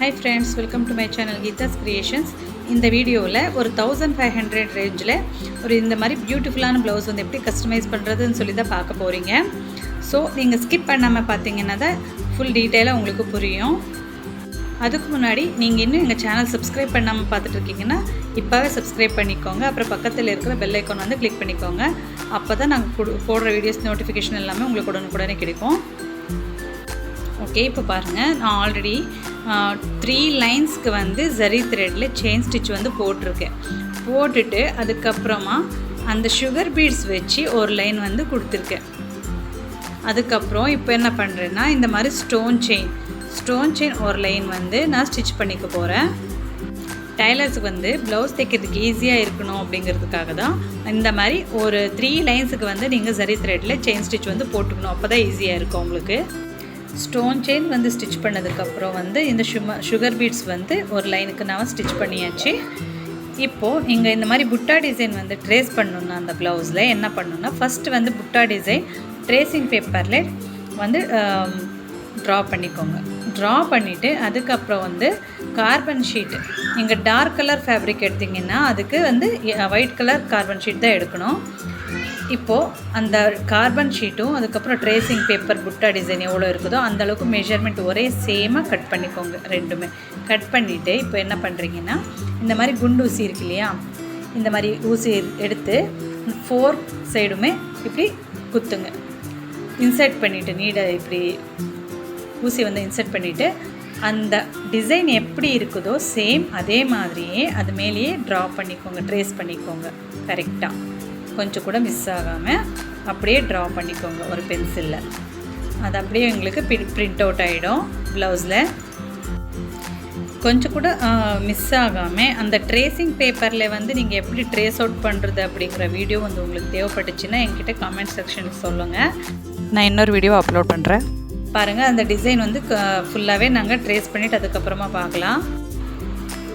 Hi friends, welcome to my channel Geetha's Creations. இந்த வீடியோவில் ஒரு 1500 ரேஞ்சில் ஒரு இந்த மாதிரி பியூட்டிஃபுல்லான ப்ளவுஸ் வந்து எப்படி கஸ்டமைஸ் பண்ணுறதுன்னு சொல்லி தான் பார்க்க போகிறீங்க. ஸோ நீங்கள் ஸ்கிப் பண்ணாமல் பார்த்தீங்கன்னா தான் ஃபுல் டீட்டெயிலாக உங்களுக்கு புரியும். அதுக்கு முன்னாடி நீங்கள் இன்னும் எங்கள் சேனல் சப்ஸ்கிரைப் பண்ணாமல் பார்த்துட்டு இருக்கீங்கன்னா இப்போவே சப்ஸ்கிரைப் பண்ணிக்கோங்க. அப்புறம் பக்கத்தில் இருக்கிற பெல் ஐக்கான் வந்து கிளிக் பண்ணிக்கோங்க. அப்போ தான் நாங்கள் போடுற வீடியோஸ் நோட்டிஃபிகேஷன் எல்லாமே உங்களுக்கு உடனுக்குடனே கிடைக்கும். ஓகே, இப்போ பாருங்கள், நான் ஆல்ரெடி 3 லைன்ஸ்க்கு வந்து ஜரி த்ரெட்டில் செயின் ஸ்டிச் வந்து போட்டுட்டு அதுக்கப்புறமா அந்த சுகர் பீட்ஸ் வச்சு ஒரு லைன் வந்து கொடுத்துருக்கேன். அதுக்கப்புறம் இப்போ என்ன பண்ணுறேன்னா இந்த மாதிரி ஸ்டோன் செயின் ஒரு லைன் வந்து நான் ஸ்டிச் பண்ணிக்க போகிறேன். டைலர்ஸுக்கு வந்து ப்ளவுஸ் தைக்கிறதுக்கு ஈஸியாக இருக்கணும் அப்படிங்கிறதுக்காக தான் இந்த மாதிரி ஒரு 3 லைன்ஸுக்கு வந்து நீங்கள் ஜரி த்ரெட்டில் செயின் ஸ்டிச் வந்து போட்டுக்கணும். அப்போ தான் ஈஸியாக இருக்கும் உங்களுக்கு. ஸ்டோன் செயின் வந்து ஸ்டிச் பண்ணதுக்கப்புறம் வந்து இந்த சுகர் பீட்ஸ் வந்து ஒரு லைனுக்கு நான் ஸ்டிச் பண்ணியாச்சு. இப்போது நீங்கள் இந்த மாதிரி புட்டா டிசைன் வந்து ட்ரேஸ் பண்ணணுன்னா அந்த ப்ளவுஸில் என்ன பண்ணணுன்னா ஃபஸ்ட்டு வந்து புட்டா டிசைன் ட்ரேசிங் பேப்பரில் வந்து ட்ரா பண்ணிக்கோங்க. ட்ரா பண்ணிவிட்டு அதுக்கப்புறம் வந்து கார்பன் ஷீட்டு, நீங்கள் டார்க் கலர் ஃபேப்ரிக் எடுத்திங்கன்னா அதுக்கு வந்து ஒயிட் கலர் கார்பன் ஷீட் தான் எடுக்கணும். இப்போது அந்த கார்பன் ஷீட்டும் அதுக்கப்புறம் ட்ரேசிங் பேப்பர் புட்டா டிசைன் எவ்வளோ இருக்குதோ அந்தளவுக்கு மெஷர்மெண்ட் ஒரே சேமாக கட் பண்ணிக்கோங்க. ரெண்டுமே கட் பண்ணிவிட்டு இப்போ என்ன பண்ணுறீங்கன்னா இந்த மாதிரி குண்டு ஊசி இருக்கு இல்லையா, இந்த மாதிரி ஊசி எடுத்து 4 சைடுமே இப்படி குத்துங்க. இன்சர்ட் பண்ணிவிட்டு நீடை இப்படி ஊசி வந்து இன்சர்ட் பண்ணிவிட்டு அந்த டிசைன் எப்படி இருக்குதோ சேம் அதே மாதிரியே அது மேலேயே ட்ரா பண்ணிக்கோங்க, ட்ரேஸ் பண்ணிக்கோங்க. கரெக்டாக கொஞ்சம் கூட மிஸ் ஆகாமல் அப்படியே ட்ரா பண்ணிக்கோங்க ஒரு பென்சிலில். அது அப்படியே உங்களுக்கு பிரிண்ட் அவுட் ஆகிடும் ப்ளவுஸில். கொஞ்சம் கூட மிஸ் ஆகாமல் அந்த ட்ரேசிங் பேப்பரில் வந்து நீங்கள் எப்படி ட்ரேஸ் அவுட் பண்ணுறது அப்படிங்கிற வீடியோ வந்து உங்களுக்கு தேவைப்பட்டுச்சுன்னா என்கிட்ட கமெண்ட் செக்ஷனுக்கு சொல்லுங்கள், நான் இன்னொரு வீடியோ அப்லோட் பண்ணுறேன். பாருங்கள், அந்த டிசைன் வந்து ஃபுல்லாகவே நாங்கள் ட்ரேஸ் பண்ணிவிட்டு அதுக்கப்புறமா பார்க்கலாம்.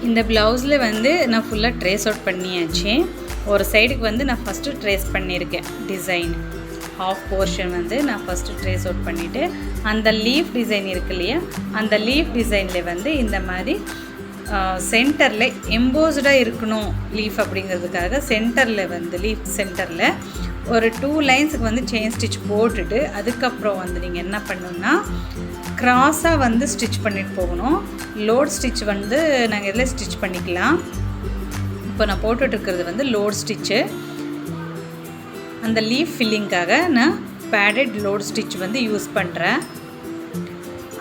இந்த ப்ளவுஸில் வந்து நான் ஃபுல்லாக ட்ரேஸ் அவுட் பண்ணியாச்சு. ஒரு சைடுக்கு வந்து நான் ஃபஸ்ட்டு ட்ரேஸ் பண்ணியிருக்கேன் டிசைன், ஹாஃப் போர்ஷன் வந்து நான் ஃபஸ்ட்டு ட்ரேஸ் அவுட் பண்ணிவிட்டு அந்த லீஃப் டிசைன் இருக்கு இல்லையா, அந்த லீஃப் டிசைனில் வந்து இந்த மாதிரி சென்டரில் எம்போஸ்டாக இருக்கணும் லீஃப் அப்படிங்கிறதுக்காக சென்டரில் வந்து லீஃப் சென்டரில் ஒரு 2 லைன்ஸுக்கு வந்து செயின் ஸ்டிச் போட்டுட்டு அதுக்கப்புறம் வந்து நீங்கள் என்ன பண்ணணுன்னா க்ராஸாக வந்து ஸ்டிச் பண்ணிட்டு போகணும். லோட் ஸ்டிச் வந்து நாங்கள் இதில் ஸ்டிச் பண்ணிக்கலாம். இப்போ நான் போட்டுட்ருக்கிறது வந்து லோட் ஸ்டிச்சு. அந்த லீஃப் ஃபில்லிங்காக நான் பேடட் லோட் ஸ்டிச் வந்து யூஸ் பண்ணுறேன்.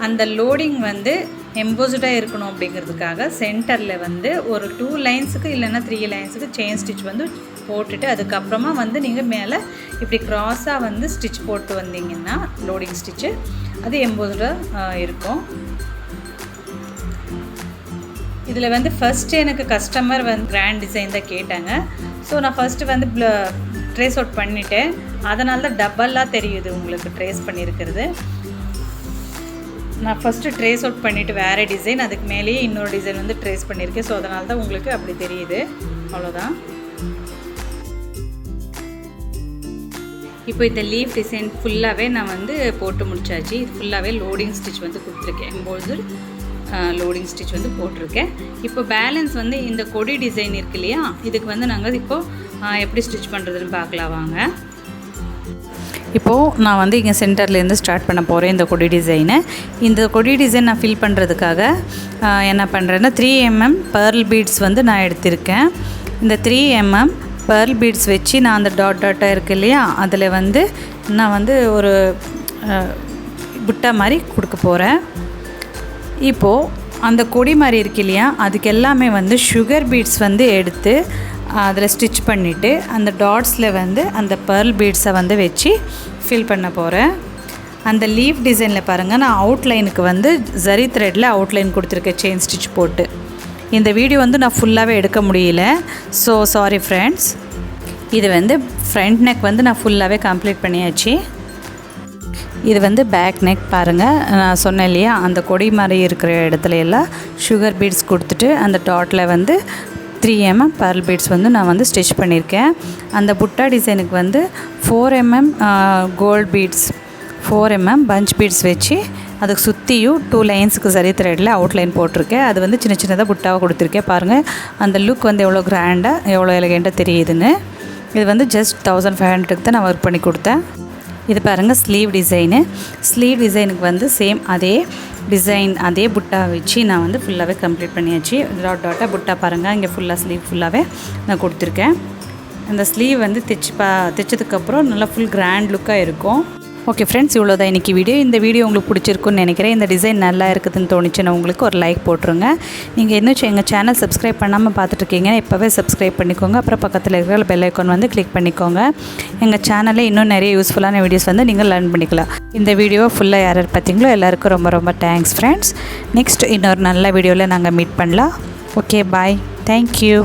அந்த லோடிங் வந்து எம்போஸ்டாக இருக்கணும் அப்படிங்கிறதுக்காக சென்டரில் வந்து ஒரு 2 லைன்ஸுக்கு இல்லைன்னா 3 லைன்ஸுக்கு செயின் ஸ்டிச் வந்து போட்டுட்டு அதுக்கப்புறமா வந்து நீங்கள் மேலே இப்படி க்ராஸாக வந்து ஸ்டிச் போட்டு வந்தீங்கன்னா லோடிங் ஸ்டிச்சு அது எம்போஸ்டாக இருக்கும். இதில் வந்து ஃபஸ்ட்டு எனக்கு கஸ்டமர் வந்து கிராண்ட் டிசைன் தான் கேட்டாங்க. ஸோ நான் ஃபஸ்ட்டு வந்து ட்ரேஸ் அவுட் பண்ணிவிட்டேன். அதனால தான் டபுளாக தெரியுது உங்களுக்கு ட்ரேஸ் பண்ணியிருக்கிறது. நான் ஃபஸ்ட்டு ட்ரேஸ் அவுட் பண்ணிவிட்டு வேறு டிசைன் அதுக்கு மேலேயே இன்னொரு டிசைன் வந்து ட்ரேஸ் பண்ணியிருக்கேன். ஸோ அதனால தான் உங்களுக்கு அப்படி தெரியுது, அவ்வளோதான். இப்போ இந்த லீஃப் டிசைன் ஃபுல்லாகவே நான் வந்து போட்டு முடிச்சாச்சு. இது ஃபுல்லாகவே லோடிங் ஸ்டிச் வந்து கொடுத்துருக்கேன், எம்போது லோடிங் ஸ்டிச் வந்து போட்டிருக்கேன். இப்போ பேலன்ஸ் வந்து இந்த கொடி டிசைன் இருக்கு இல்லையா, இதுக்கு வந்து நாங்கள் இப்போது எப்படி ஸ்டிச் பண்ணுறதுன்னு பார்க்கலாம் வாங்க. இப்போது நான் வந்து இங்கே சென்டர்லேருந்து ஸ்டார்ட் பண்ண போகிறேன் இந்த கொடி டிசைனை. இந்த கொடி டிசைன் நான் ஃபில் பண்ணுறதுக்காக என்ன பண்ணுறேன்னா 3 mm பேர்ல் பீட்ஸ் வந்து நான் எடுத்திருக்கேன். இந்த 3 mm பேர்ல் பீட்ஸ் வச்சு நான் அந்த டாட்டாக இருக்குது இல்லையா அதில் வந்து நான் வந்து ஒரு புட்டா மாதிரி கொடுக்க போகிறேன். இப்போது அந்த கொடி மாதிரி இருக்கு இல்லையா அதுக்கு எல்லாமே வந்து சுகர் பீட்ஸ் வந்து எடுத்து அதில் ஸ்டிச் பண்ணிவிட்டு அந்த டாட்ஸில் வந்து அந்த பேர்ல் பீட்ஸை வந்து வச்சு ஃபில் பண்ண போகிறேன். அந்த லீஃப் டிசைனில் பாருங்கள், நான் அவுட்லைனுக்கு வந்து ஜரி த்ரெட்டில் அவுட்லைன் கொடுத்துருக்கேன் செயின் ஸ்டிச் போட்டு. இந்த வீடியோ வந்து நான் ஃபுல்லாகவே எடுக்க முடியல, ஸோ சாரி ஃப்ரெண்ட்ஸ். இது வந்து ஃப்ரண்ட் நெக் வந்து நான் ஃபுல்லாகவே கம்ப்ளீட் பண்ணியாச்சு. இது வந்து பேக் நெக் பாருங்கள், நான் சொன்னேன் இல்லையா அந்த கொடி மாதிரி இருக்கிற இடத்துல எல்லாம் சுகர் பீட்ஸ் கொடுத்துட்டு அந்த டாட்டில் வந்து 3 mm பேர்ல் பீட்ஸ் வந்து நான் வந்து ஸ்டிச் பண்ணியிருக்கேன். அந்த புட்டா டிசைனுக்கு வந்து 4 mm gold beads 4 mm punch beads வச்சு அதுக்கு சுற்றியும் 2 லைன்ஸுக்கு சரி த்ரெட்டில் அவுட்லைன் போட்டிருக்கேன். அது வந்து சின்ன சின்னதாக புட்டாவாக கொடுத்துருக்கேன். பாருங்கள் அந்த லுக் வந்து எவ்வளோ கிராண்டாக எவ்வளோ எலகெண்ட்டாக தெரியுதுன்னு. இது வந்து ஜஸ்ட் 1500க்கு தான் நான் ஒர்க் பண்ணி கொடுத்தேன். இது பாருங்கள் ஸ்லீவ் டிசைனுக்கு வந்து சேம் அதே டிசைன் அதே புட்டா வச்சு நான் வந்து ஃபுல்லாகவே கம்ப்ளீட் பண்ணியாச்சு. டாட்டாக புட்டா பாருங்கள் இங்கே ஃபுல்லாக ஸ்லீவ் ஃபுல்லாகவே நான் கொடுத்துருக்கேன். அந்த ஸ்லீவ் வந்து தைச்சதுக்கப்புறம் நல்லா ஃபுல் கிராண்ட் லுக்காக இருக்கும். ஓகே ஃப்ரெண்ட்ஸ், இவ்வளோதான் இன்றைக்கி வீடியோ. இந்த வீடியோ உங்களுக்கு பிடிச்சிருக்குன்னு நினைக்கிறேன். இந்த டிசைன் நல்லா இருக்குதுன்னு தோணுச்சுன்னா உங்களுக்கு ஒரு லைக் போட்டுருங்க. நீங்கள் இன்னும் எங்கள் சேனல் சப்ஸ்கிரைப் பண்ணாமல் பார்த்துட்ருக்கீங்க, இப்போவே சப்ஸ்கிரைப் பண்ணிக்கோங்க. அப்புறம் பக்கத்தில் இருக்கிற பெல் ஐக்கான் வந்து கிளிக் பண்ணிக்கோங்க. எங்கள் சேனலில் இன்னும் நிறைய யூஸ்ஃபுல்லான வீடியோஸ் வந்து நீங்கள் லேர்ன் பண்ணிக்கலாம். இந்த வீடியோவை ஃபுல்லாக யார் பார்த்தீங்களோ எல்லாருக்கும் ரொம்ப ரொம்ப தேங்க்ஸ் ஃப்ரெண்ட்ஸ். நெக்ஸ்ட் இன்னொரு நல்ல வீடியோவில் நாங்கள் மீட் பண்ணலாம். Okay bye, thank you.